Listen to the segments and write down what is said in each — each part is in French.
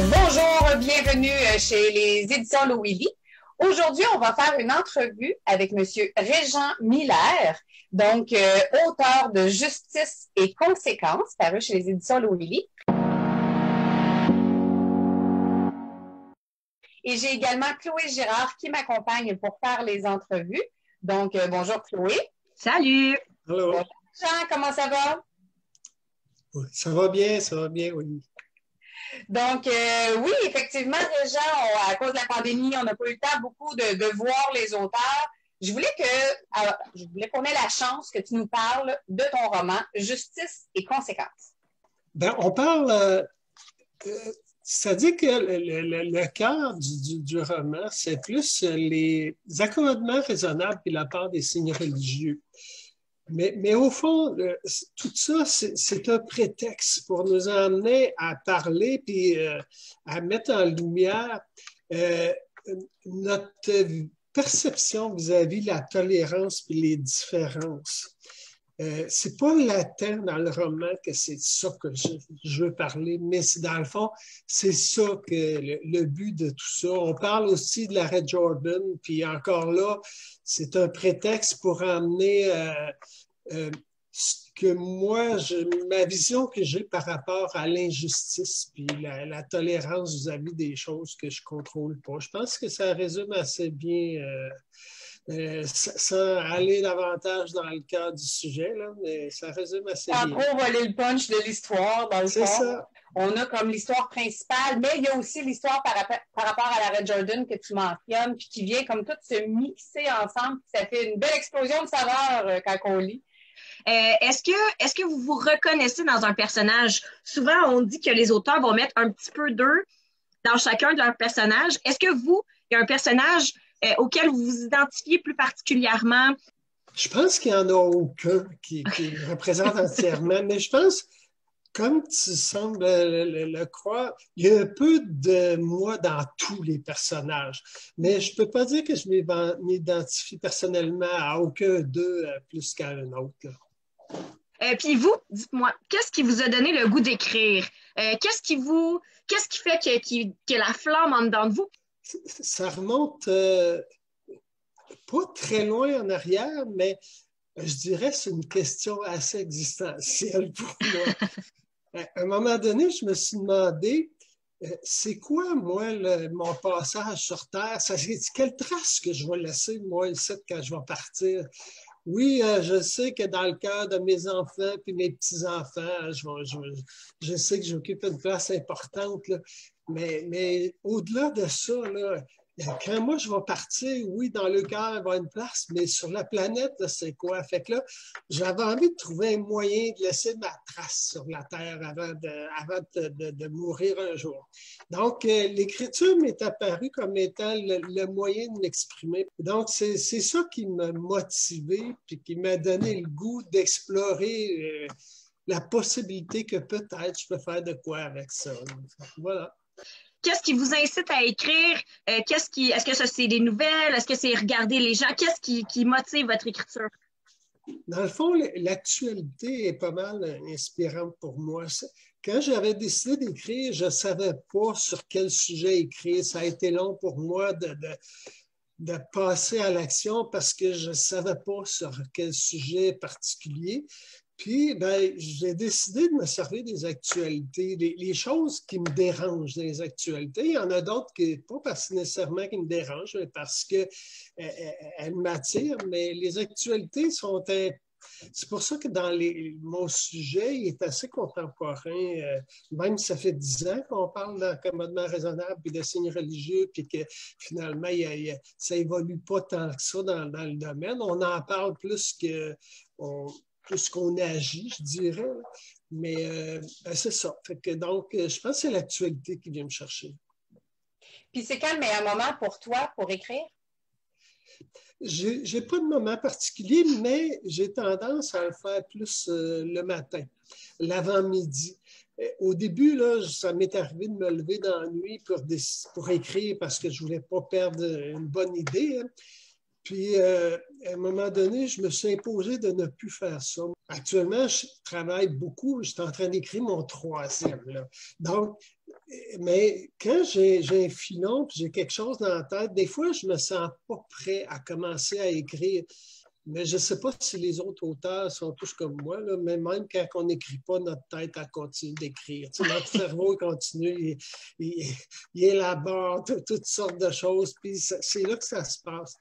Bonjour, bienvenue chez les éditions Loïli. Aujourd'hui, on va faire une entrevue avec M. Régent Miller, donc auteur de Justice et conséquences, paru chez les éditions Loïli. Et j'ai également Chloé Girard qui m'accompagne pour faire les entrevues. Donc, bonjour Chloé. Salut! Allô. Bonjour Jean, comment ça va? Ça va bien, oui. Donc, oui, effectivement, Régent, à cause de la pandémie, on n'a pas eu le temps beaucoup de voir les auteurs. Je voulais qu'on ait la chance que tu nous parles de ton roman Justice et conséquences. Ben, on parle, c'est-à-dire que le cœur du roman, c'est plus les accommodements raisonnables de la part des signes religieux. Mais au fond, tout ça, c'est un prétexte pour nous emmener à parler puis à mettre en lumière notre perception vis-à-vis de la tolérance et les différences. C'est pas latent dans le roman que c'est ça que je veux parler, mais dans le fond, c'est ça que le but de tout ça. On parle aussi de l'arrêt Jordan, puis encore là, c'est un prétexte pour amener ce que moi, ma vision que j'ai par rapport à l'injustice, puis la tolérance vis-à-vis des choses que je contrôle pas. Je pense que ça résume assez bien. Sans aller davantage dans le cadre du sujet, là, mais ça résume assez Sans bien. trop voler le punch de l'histoire, dans le fond. C'est ça. On a comme l'histoire principale, mais il y a aussi l'histoire par rapport à l'arrêt Jordan que tu mentionnes, puis qui vient comme tout se mixer ensemble, puis ça fait une belle explosion de saveurs quand on lit. Est-ce que vous vous reconnaissez dans un personnage? Souvent, on dit que les auteurs vont mettre un petit peu d'eux dans chacun de leurs personnages. Est-ce que vous, il y a un personnage auquel vous vous identifiez plus particulièrement? Je pense qu'il n'y en a aucun qui représente entièrement, mais je pense, comme tu sembles le croire, il y a un peu de moi dans tous les personnages. Mais je ne peux pas dire que je m'identifie personnellement à aucun d'eux plus qu'à un autre. Puis vous, dites-moi, qu'est-ce qui vous a donné le goût d'écrire? Qu'est-ce qui fait que la flamme en dedans de vous? Ça remonte pas très loin en arrière, mais je dirais que c'est une question assez existentielle pour moi. À un moment donné, je me suis demandé, c'est quoi, moi, mon passage sur Terre? Quelle trace que je vais laisser, moi, ici, quand je vais partir? Oui, je sais que dans le cœur de mes enfants puis mes petits-enfants, je sais que j'occupe une place importante, là. Mais au-delà de ça, là, quand moi je vais partir, oui, dans le cœur, il va y avoir une place, mais sur la planète, là, c'est quoi? Fait que là, j'avais envie de trouver un moyen de laisser ma trace sur la Terre avant de mourir un jour. Donc, l'écriture m'est apparue comme étant le moyen de m'exprimer. Donc, c'est ça qui m'a motivé puis qui m'a donné le goût d'explorer la possibilité que peut-être je peux faire de quoi avec ça. Voilà. Qu'est-ce qui vous incite à écrire? Est-ce que ça, c'est des nouvelles? Est-ce que c'est regarder les gens? Qu'est-ce qui motive votre écriture? Dans le fond, l'actualité est pas mal inspirante pour moi. Quand j'avais décidé d'écrire, je ne savais pas sur quel sujet écrire. Ça a été long pour moi de passer à l'action parce que je ne savais pas sur quel sujet particulier. Puis, ben, j'ai décidé de me servir des actualités, les choses qui me dérangent dans les actualités. Il y en a d'autres qui, pas parce nécessairement qui me dérangent, mais parce qu'elles m'attirent. Mais les actualités sont c'est pour ça que dans mon sujet, il est assez contemporain. Même si ça fait 10 ans qu'on parle d'accommodement raisonnable et de signes religieux, puis que finalement, ça évolue pas tant que ça dans le domaine. On en parle plus qu'on agit, je dirais. Mais ben, c'est ça. Fait que, donc, je pense que c'est l'actualité qui vient me chercher. Puis c'est quand le meilleur moment pour toi pour écrire? J'ai pas de moment particulier, mais j'ai tendance à le faire plus le matin, l'avant-midi. Au début, là, ça m'est arrivé de me lever dans la nuit pour écrire parce que je voulais pas perdre une bonne idée, hein. Puis, à un moment donné, je me suis imposé de ne plus faire ça. Actuellement, je travaille beaucoup. Je suis en train d'écrire mon 3e, là. Donc, Mais quand j'ai un filon puis j'ai quelque chose dans la tête, des fois, je me sens pas prêt à commencer à écrire. Mais je ne sais pas si les autres auteurs sont tous comme moi, là, mais même quand on n'écrit pas, notre tête, elle continue d'écrire. Tu sais, notre cerveau continue, il élabore toutes sortes de choses, puis c'est là que ça se passe.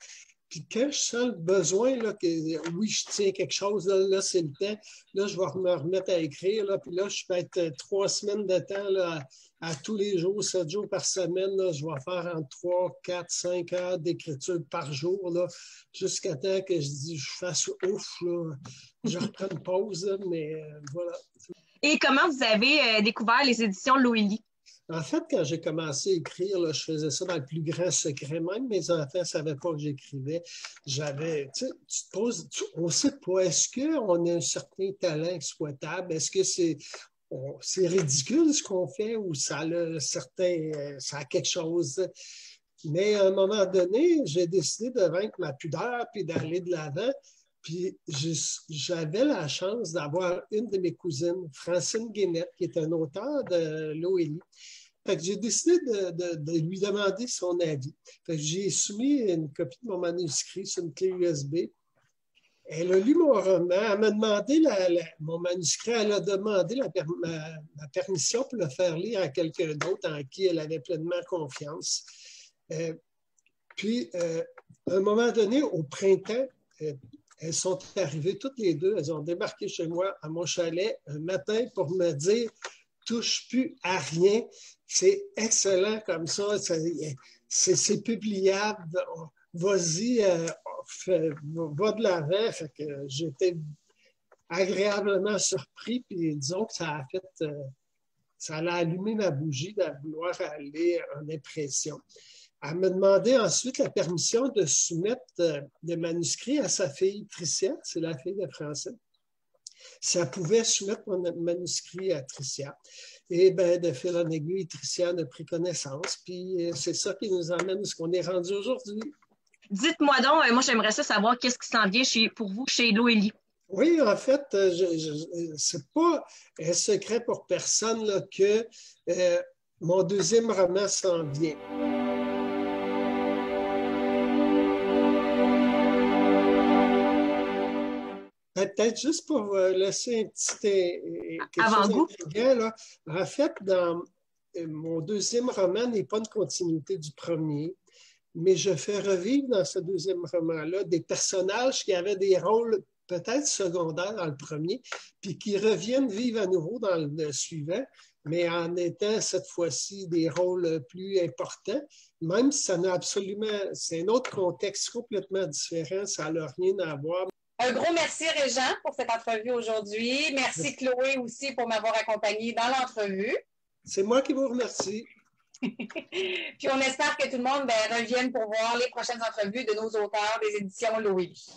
Puis quand je sens le besoin, là, que oui, je tiens quelque chose, là c'est le temps, là, je vais me remettre à écrire, là, puis là, je peux être 3 semaines de temps là, à tous les jours, 7 jours par semaine, là, je vais faire entre 3, 4, 5 heures d'écriture par jour, là, jusqu'à temps que je fasse ouf, là, je reprends une pause, là, mais voilà. Et comment vous avez découvert les éditions Loélie? En fait, quand j'ai commencé à écrire, là, je faisais ça dans le plus grand secret. Même mes enfants ne savaient pas que j'écrivais. J'avais, tu te poses, on ne sait pas, est-ce qu'on a un certain talent exploitable? Est-ce que c'est ridicule ce qu'on fait ou ça a quelque chose? Mais à un moment donné, j'ai décidé de vaincre ma pudeur puis d'aller de l'avant. Puis j'avais la chance d'avoir une de mes cousines, Francine Guénette, qui est un auteur de Loélie. Fait que j'ai décidé de lui demander son avis. Fait que j'ai soumis une copie de mon manuscrit sur une clé USB. Elle a lu mon roman, elle m'a demandé mon manuscrit, elle a demandé ma permission pour le faire lire à quelqu'un d'autre en qui elle avait pleinement confiance. Puis, à un moment donné, au printemps, elles sont arrivées toutes les deux, elles ont débarqué chez moi à mon chalet un matin pour me dire « touche plus à rien, c'est excellent comme ça, c'est publiable, vas-y, va de l'avant. » Fait que j'étais agréablement surpris, puis disons que ça a allumé ma bougie de vouloir aller en impression. Elle m'a demandé ensuite la permission de soumettre des manuscrits à sa fille Tricia, c'est la fille de Francine. Si elle pouvait soumettre mon manuscrit à Tricia. Et bien, de fil en aiguille, Tricia a pris connaissance. Puis c'est ça qui nous emmène à ce qu'on est rendu aujourd'hui. Dites-moi donc, moi j'aimerais ça savoir qu'est-ce qui s'en vient pour vous chez Loélie. Oui, en fait, c'est pas un secret pour personne là, que mon deuxième roman s'en vient. Peut-être juste pour laisser un petit quelque chose d'intriguant, là. En fait, mon deuxième roman n'est pas une continuité du premier, mais je fais revivre dans ce deuxième roman-là des personnages qui avaient des rôles peut-être secondaires dans le premier, puis qui reviennent vivre à nouveau dans le suivant, mais en étant cette fois-ci des rôles plus importants, même si ça n'a absolument, c'est un autre contexte complètement différent, ça n'a rien à voir. Un gros merci, Régent, pour cette entrevue aujourd'hui. Merci, Chloé, aussi, pour m'avoir accompagnée dans l'entrevue. C'est moi qui vous remercie. Puis on espère que tout le monde revienne pour voir les prochaines entrevues de nos auteurs des éditions Loélie.